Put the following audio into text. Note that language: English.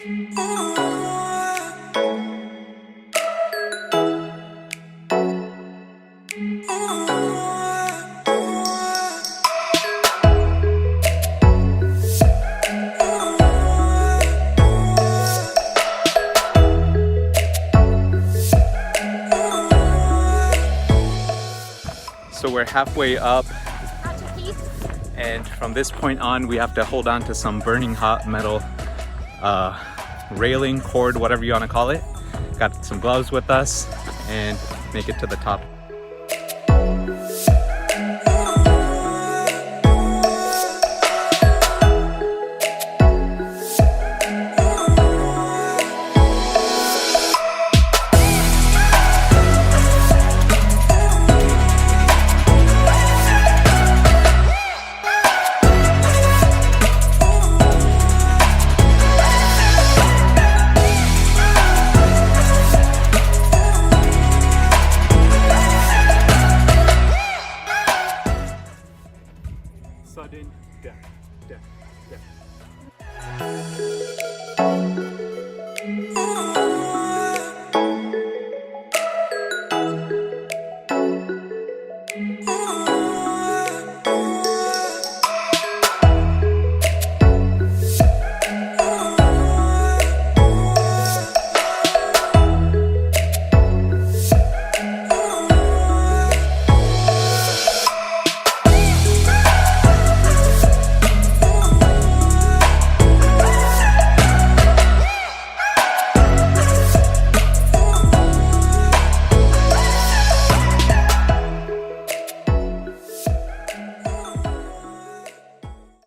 So we're halfway up, and from this point on we have to hold on to some burning hot metal railing, cord, whatever you want to call it. Got some gloves with us and make it to the top. Sudden death, death, death.